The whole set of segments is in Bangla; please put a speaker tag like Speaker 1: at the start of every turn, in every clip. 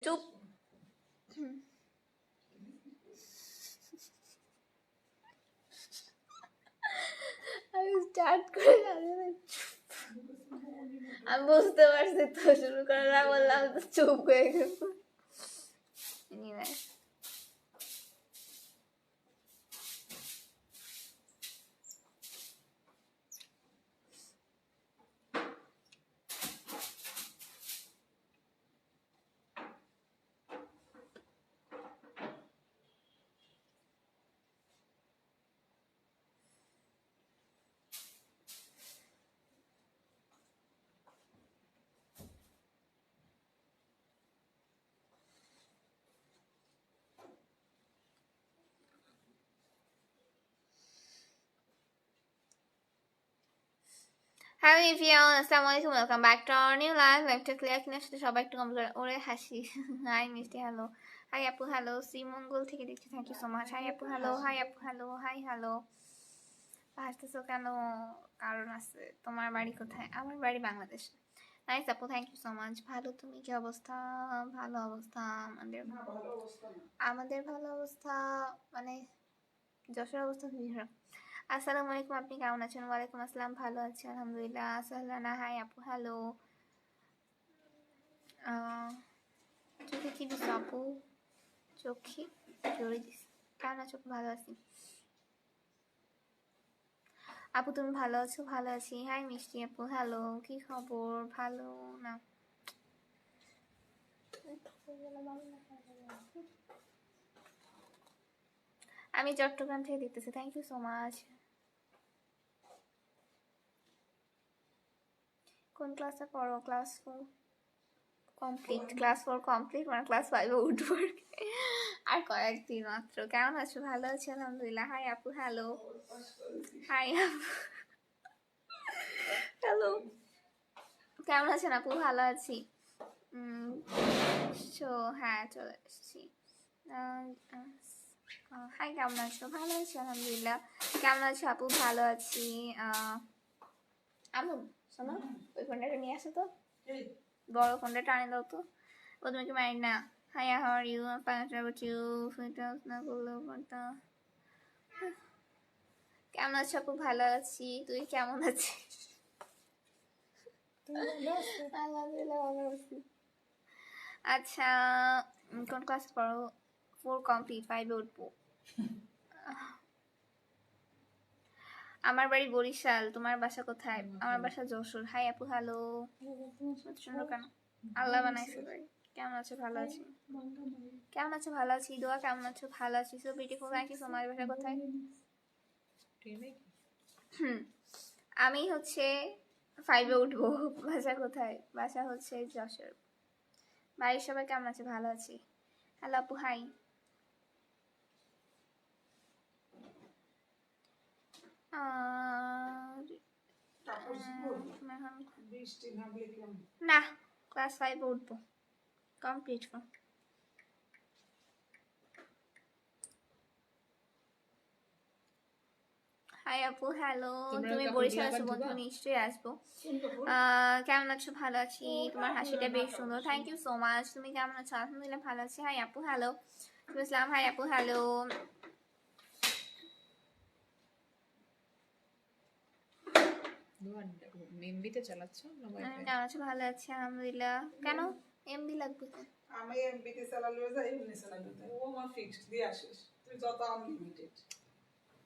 Speaker 1: চুপ। আমি স্টার্ট করে আমি বুঝতে পারছি তো, শুরু করে না বললাম তো চুপ হয়ে গেছে। হ্যালো এভরিওয়ান, আসসালামু আলাইকুম, welcome back to our new live. লাইভটা ক্লিয়ার কিনা সাথে সবাই একটু কমেন্ট করে। ওরে হাসি। হাই মিষ্টি, হ্যালো। হাই আপু, হ্যালো। শ্রীমঙ্গল থেকে দেখছি, thank you so much. Hi আপু, হ্যালো। হাই আপু, হ্যালো। Hi hello. হাসতেছো কেন? কারণ আছে। তোমার বাড়ি কোথায়? আমার বাড়ি বাংলাদেশ। নাইস আপু, থ্যাংক ইউ সো মাচ। ভালো, তুমি কি অবস্থা? ভালো অবস্থা। আমাদের ভালো অবস্থা মানে যশোর অবস্থা খুবই খারাপ। আসসালামু আলাইকুম, আপনি কেমন আছেন? ওয়ালাইকুম আসসালাম, ভালো আছি আলহামদুলিল্লাহ। সাহলানা, হাই আপু, হ্যালো। চোখে কি দিস আপু? চোখে জড়ি দিস। কেমন আছো? ভালো আছি আপু, তুমি ভালো আছো? ভালো আছি। হাই মিষ্টি আপু, হ্যালো। কি খবর? ভালো না? আমি চট্টগ্রাম থেকে দেখতেছি, থ্যাংক ইউ সো মাচ। কোন ক্লাসে পড়ো? Class 4 complete. ক্লাস 4 কমপ্লিট, মানে ক্লাস 5 এ উঠবো আর কয়েকদিন মাত্র। কেমন আছো? ভালো আছি আলহামদুলিল্লাহ। হাই আপু, হ্যালো। হাই আপু, হ্যালো। কেমন আছেন আপু? ভালো আছি। হ্যাঁ, চলে এসেছি। হাই, কেমন আছো? ভালো আছি আলহামদুলিল্লাহ। কেমন আছো আপু? ভালো আছি। আমু, শোনো, ওই ফোনটা নিয়ে আসো তো, বড় ফোনটা টানে দাও তো। ও তুমি কি মারি না? Hi, how are you? পাঁচটা ইউ ফিটনেস না করলেও ফোনটা। কেমন আছো আপু? ভালো আছি। তুই কেমন আছিস? আলহামদুলিল্লাহ ভালো আছি। আচ্ছা, কোন ক্লাস পড়ো? 4 কমপ্লিট, 5 এ উঠবো। আমার বাড়ি বরিশাল। তোমার বাসা কোথায়? আমার বাসা যশোর। হাই আপু, হ্যালো। শুনো কেন? আল্লাহ বানাইছে ভাই। কেমন আছো? ভালো আছি। কেমন আছো? ভালো আছি। দোয়া, কেমন আছো? ভালো আছি। So beautiful, thank you so much. বাসা কোথায়? আমি হচ্ছে 5 এ উঠবো। বাসা কোথায়? বাসা হচ্ছে যশোর। বাড়ির সবাই কেমন আছে? ভালো আছি। হ্যালো আপু, হাই। না, ক্লাস 5 এ উঠবো। কমপ্লিট। হাই আপু, হ্যালো। তুমি বরিশাল আছো বন্ধু? নিশ্চয়ই আসবো। কেমন আছো? ভালো আছি। তোমার হাসিটা বেশ সুন্দর, থ্যাংক ইউ সো মাচ। তুমি কেমন আছো? আলহামদুলিল্লাহ ভালো আছি। হাই আপু, হ্যালো। ইসলাম, হাই আপু, হ্যালো।
Speaker 2: এমবিতে চালাচ্ছ না ওয়াইফাই?
Speaker 1: কেমন আছো? ভালো আছি আলহামদুলিল্লাহ। কেন এমবি লাগবে?
Speaker 3: আমি এমবিতে চালালে যাই, এমনি চালালে যাই, ও আমার ফিক্সড দিয়ে আসিস তুই, যত আনলিমিটেড।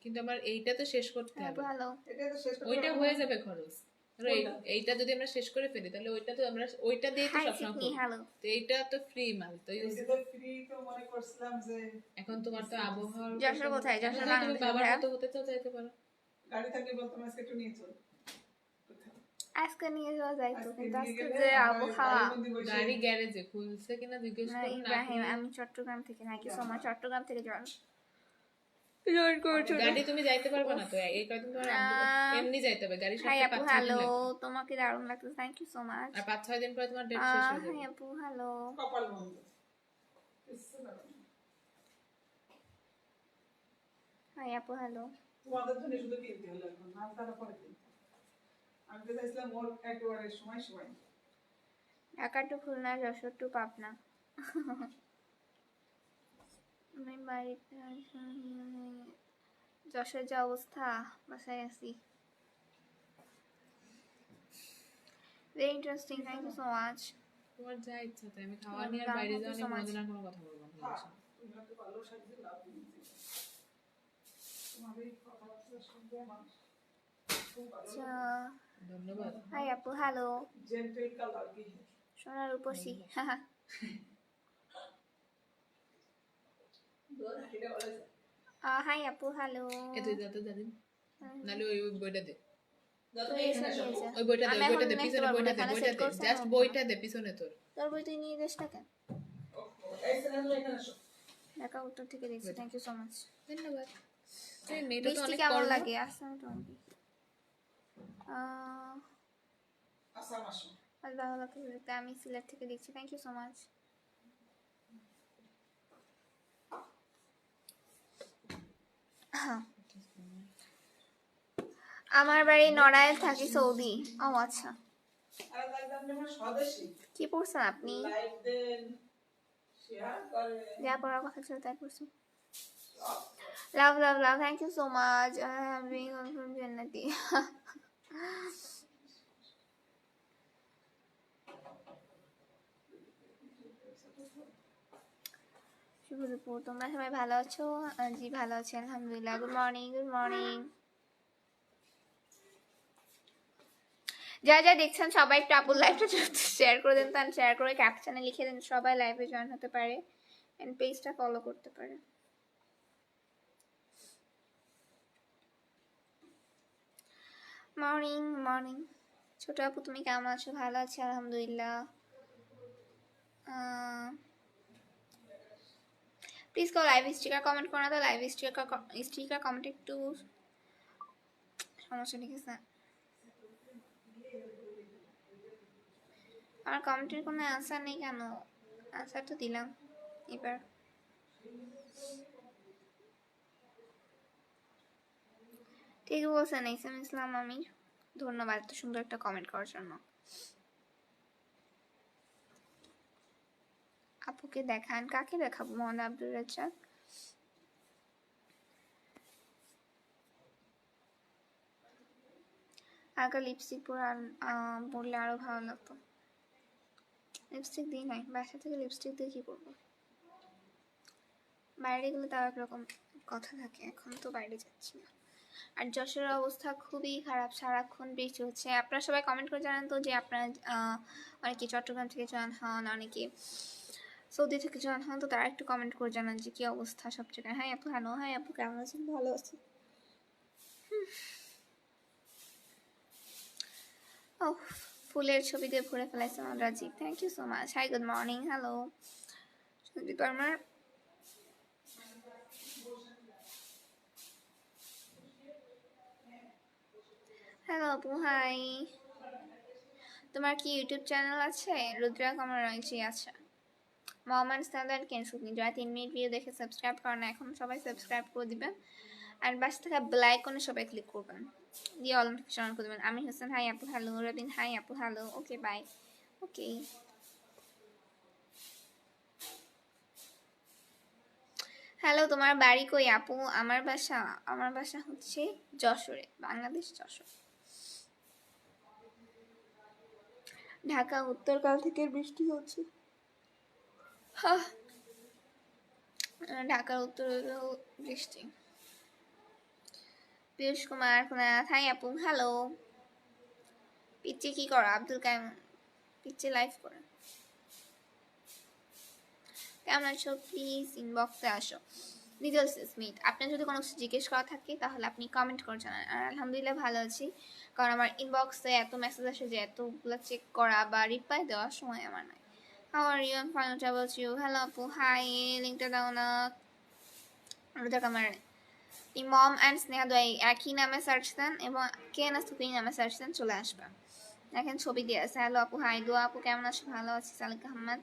Speaker 2: কিন্তু আমার এইটা তো শেষ করতে হবে।
Speaker 1: হ্যালো।
Speaker 3: এটা তো শেষ করতে
Speaker 2: ওইটা
Speaker 3: হবে।
Speaker 2: হয়ে যাবে খরচ। ধরো এইটা যদি আমরা শেষ করে ফেলি তাহলে ওইটা তো আমরা ওইটা দিয়ে তো
Speaker 1: হাই
Speaker 2: সবসময়
Speaker 1: সিডনি,
Speaker 2: করি।
Speaker 1: হ্যালো।
Speaker 2: তো এইটা তো ফ্রি মাল তো ইউজ।
Speaker 3: এটা তো ফ্রি, তো মনে করছিলাম যে
Speaker 2: এখন তোমার তো আবহাওয়ার
Speaker 1: যশোর কোথায়? যশোর
Speaker 2: তুমি
Speaker 1: বাংলাদেশ
Speaker 2: বাবার
Speaker 1: কোথায়?
Speaker 2: মতো হতে চাও, যাইতে পারো।
Speaker 3: গাড়ি থাকলে বলতাম আজকে একটু নিয়ে চল।
Speaker 1: আজকে নিয়ে যাওয়া যাইতো,
Speaker 3: আজকে
Speaker 1: কিন্তু
Speaker 3: নিয়ে
Speaker 1: আজকে
Speaker 3: গেলে
Speaker 1: যে
Speaker 3: আমরা
Speaker 1: আবহাওয়া।
Speaker 3: গাড়ির মধ্যে বসে
Speaker 2: গাড়ি গ্যারেজে খুলছে কিনা জিজ্ঞেস
Speaker 1: না
Speaker 2: করো, না
Speaker 1: ইব্রাহিম,
Speaker 2: খুললে
Speaker 1: আমি চট্টগ্রাম থেকে, thank you so much. Chittagong থেকে জয়েন
Speaker 2: গাড়ি তুমি যাইতে পারবে না তো এই কয়দিন তোমার এমনি যাইতে হবে। গাড়ি
Speaker 1: হাই
Speaker 2: সাথে
Speaker 1: আপু,
Speaker 2: 5-6 দিন
Speaker 1: হ্যালো।
Speaker 2: লাগবে।
Speaker 1: তোমাকে দারুণ লাগতেছে, থ্যাংক ইউ সো মাচ।
Speaker 2: আর 5-6 দিন পরে তোমার ডেট শেষ হয়ে
Speaker 1: হাই
Speaker 2: যাবে।
Speaker 1: আপু, হ্যালো।
Speaker 3: কপাল বন্ধ কিচ্ছু না।
Speaker 1: হাই আপু, হ্যালো।
Speaker 3: তোমাদের জন্য শুধু কিনতে হলো, এখন নাম তারা পরে কিনতে। আমি তো চাইছিলাম ওর একেবারে সময় সময়।
Speaker 1: Dhaka to Khulna, Jessore to Pabna. আমি বাড়িতে যশোর যা অবস্থা, বাসায় আছি। Very interesting, thank you so much.
Speaker 2: তোমার যা ইচ্ছা তাই, আমি খাওয়া নিয়ে আর বাইরে যাওয়া নিয়ে কোনোদিন আর কোনো কথা বলবো না তোমার
Speaker 3: হ্যাঁ,
Speaker 2: সাথে।
Speaker 3: তুমি হয়তো ভালো সাজিয়ে লাভ দিয়েছি। তোমার এই কথাবার্তা শুনতে আমার খুব ভালো
Speaker 1: আচ্ছা,
Speaker 3: লাগে।
Speaker 2: ধন্যবাদ।
Speaker 1: হাই আপু, হ্যালো।
Speaker 3: जेंटल कलर की है।
Speaker 1: সোনার উপসী। হাই আপু, হ্যালো।
Speaker 2: এ তুই যাতে জানি নালে ওই বইটা দে,
Speaker 1: তো এসে নিয়ে যা।
Speaker 2: ওই বইটা দে,
Speaker 1: আমি
Speaker 2: ওই বইটা
Speaker 1: এখন
Speaker 2: দে,
Speaker 1: নিতে
Speaker 2: পিছনে
Speaker 1: পারবো না,
Speaker 2: বইটা দে,
Speaker 1: এখানে
Speaker 2: বইটা
Speaker 1: সেট
Speaker 2: দে,
Speaker 1: করছে,
Speaker 2: জাস্ট
Speaker 1: আমি
Speaker 2: বইটা দে পিছনে তোর।
Speaker 1: তোর বই তুই নিয়ে যাস না কেন?
Speaker 3: ऐसे ना लो इतना शो।
Speaker 1: ঢাকা উত্তর থেকে দেখছি, থ্যাংক ইউ সো মাচ।
Speaker 2: ধন্যবাদ। তুই মেয়েটা তো
Speaker 1: বৃষ্টি
Speaker 2: অনেক
Speaker 1: কেমন
Speaker 2: কর্ম।
Speaker 1: লাগে? আসসালামু আলাইকুম।
Speaker 3: आसाम आसो।
Speaker 1: আজ ভালো লাগছে দেখতে। আমি সিলেট থেকে দেখছি, থ্যাংক ইউ সো মাচ। আমার বাড়ি নড়াইল, থাকি সৌদি। ও আচ্ছা,
Speaker 3: আর একদম যেমন স্বদেশী।
Speaker 1: কি পড়ছেন আপনি?
Speaker 3: লাইক দেন শেয়ার করে।
Speaker 1: যা পড়ার কথা ছিল তাই পড়ছি। লাভ লাভ লাভ, থ্যাংক ইউ সো মাচ। জান্নাতি। শুভ দুপুর, তোমরা সবাই ভালো আছো? জি ভালো আছি আলহামদুলিল্লাহ। Good morning, good morning. যা যা দেখছেন সবাই একটু আপুর লাইভটা শেয়ার করে দেন, তাহলে শেয়ার করে ক্যাপশনে লিখে দেন সবাই লাইভে জয়েন হতে পারে এন্ড পেজটা ফলো করতে পারে। Morning morning. ছোট আপু তুমি কেমন আছো? ভালো আছি আলহামদুলিল্লাহ। প্লিজ কেউ লাইভ স্টিকার কমেন্ট করো না, তো লাইভ স্টিকার কমেন্ট একটু সমস্যা লিখেছে। আমার কমেন্টের কোনো অ্যান্সার নেই কেন? অ্যান্সার তো দিলাম এবার। ঠিক বলছেন ইসলাম ইসলাম আমির, ধন্যবাদ এত সুন্দর একটা কমেন্ট করার জন্য। আপুকে দেখান, কাকে দেখাবো? মোহাম্মদ আব্দুর রাজ্জাক। আগে লিপস্টিক পরলে আরো ভালো লাগতো। লিপস্টিক দিই নাই, বাসা থেকে লিপস্টিক দিয়ে কি করবো? বাইরে গেলে তাও একরকম কথা থাকে, এখন তো বাইরে যাচ্ছি না। আর যশোরের অবস্থা খুবই খারাপ, সারাক্ষণ বৃষ্টি হচ্ছে। আপনারা সবাই কমেন্ট করে জানান তো যে আপনারা অনেকে চট্টগ্রাম থেকে জয়েন হন, অনেকে সৌদি থেকে জয়েন হন, তো তারা একটু কমেন্ট করে জানান যে কি অবস্থা সব জায়গায়। হাই আপু, হ্যালো। হাই আপু, কেমন আছেন? ভালো আছি। ও, ফুলের ছবি দিয়ে ভরে ফেলাইছে আমার Rajib, thank you so much. Hi good morning, hello Sanjit আমার। হ্যালো আপু, হাই। তোমার কি ইউটিউব চ্যানেল আছে? রুদ্রা কমর রয়েছে, আচ্ছা। মোহাম্মদ সাদার কেনসুকনি, যারা 3 মিনিট ভিডিও দেখে সাবস্ক্রাইব করেন এখন সবাই সাবস্ক্রাইব করে দিবেন। আর বাসা থাকা বেল আইকনে সবাই ক্লিক করবেন, দিয়ে অল নোটিফিকেশন অন করে দেবেন। আমির হোসেন, হাই আপু, হ্যালো। রবিন, হাই আপু, hello. Okay bye. Okay, hello. তোমার বাড়ি কই আপু? আমার বাসা হচ্ছে যশোরে, বাংলাদেশ, যশোর। ঢাকা উত্তরকাল থেকে বৃষ্টি হচ্ছে। ঢাকার উত্তরেও বৃষ্টি। পীয়ূষ কুমার কুনাথ, হাই আপু, হ্যালো। পিচ্ছি কি করো? আব্দুল কাইম, পিচ্ছি লাইভ করে। কেমন আছো? প্লিজ ইনবক্সে আসো। ডিটেলস স্মিথ, আপনার যদি কোনো কিছু জিজ্ঞেস করা থাকে তাহলে আপনি কমেন্ট করে জানান। আর আলহামদুলিল্লাহ ভালো আছি, কারণ আমার ইনবক্সে এত মেসেজ আসে যে এতগুলো চেক করা বা রিপ্লাই দেওয়ার সময় আমার নাই। How are you? I fine, travel you. Hello আপু, হাই। লিঙ্কটা দাও না। রুদ্রা কামার, ইমাম অ্যান্ড স্নেহা দোয়াই একই নামে সার্চ দেন এবং কে না সুপিং নামে সার্চ দেন, চলে আসবে। দেখেন ছবি দিয়ে আছে। হ্যালো আপু, হাই। দোয়া আপু কেমন আছো? ভালো আছি। সালিক আহমদ,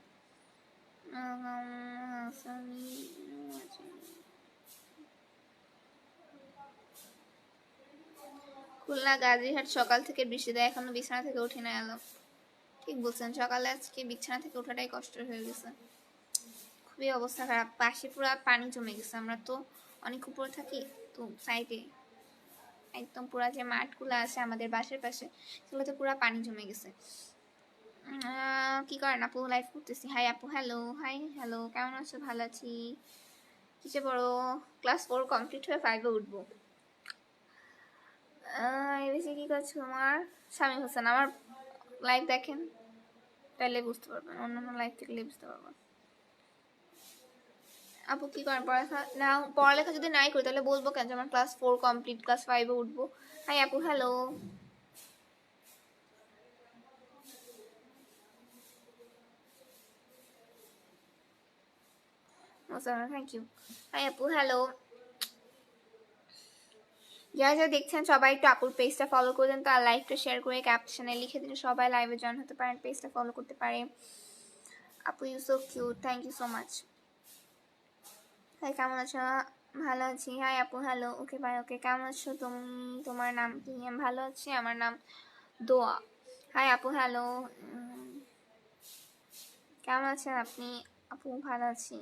Speaker 1: খুলনা গাজীরহাট সকাল থেকে বৃষ্টি দেয়, এখনো বিছানা থেকে উঠে না এলো। ঠিক বলছেন, সকালে আজকে বিছানা থেকে ওঠাটাই কষ্ট হয়ে গেছে। খুবই অবস্থা খারাপ, পাশে পুরো পানি জমে গেছে। আমরা তো অনেক উপরে থাকি, তো সাইডে একদম পুরা যে মাঠগুলো আছে আমাদের বাসার পাশে, সেগুলোতে পুরো পানি জমে গেছে। কি করেন আপু? লাইভ করতেছি। হাই আপু, হ্যালো। হাই, হ্যালো, কেমন আছো? ভালো আছি। কিসে পড়ো? ক্লাস 4 কমপ্লিট হয়ে 5-এ উঠবো। এবেসে কি করছো? আমার স্বামী হোসেন। আমার লাইভ দেখেন, তাহলে বুঝতে পারবেন, অন্যান্য লাইভ থেকে বুঝতে পারবেন। আপু কি করেন? পড়ালেখা না, পড়ালেখা যদি নাই করি তাহলে বলবো কেন যে আমার ক্লাস 4 কমপ্লিট, ক্লাস 5-এ উঠবো। হাই আপু, হ্যালো। Thank you. হাই আপু, হ্যালো। যারা যারা দেখছেন সবাই একটু আপুর পেজটা ফলো করে দেন তো, আর লাইভটা শেয়ার করে ক্যাপশনে লিখে দিন সবাই লাইভে জয়েন হতে পারেন, পেজটা ফলো করতে পারে। আপু you so cute, thank you so much. Hi, কেমন আছো? ভালো আছি। হাই আপু, হ্যালো। Okay bye. ওকে, কেমন আছো তুমি? তোমার নাম কি? আমি ভালো আছি, আমার নাম দোয়া। হাই আপু, হ্যালো। কেমন আছেন আপনি? আপু ভালো আছি।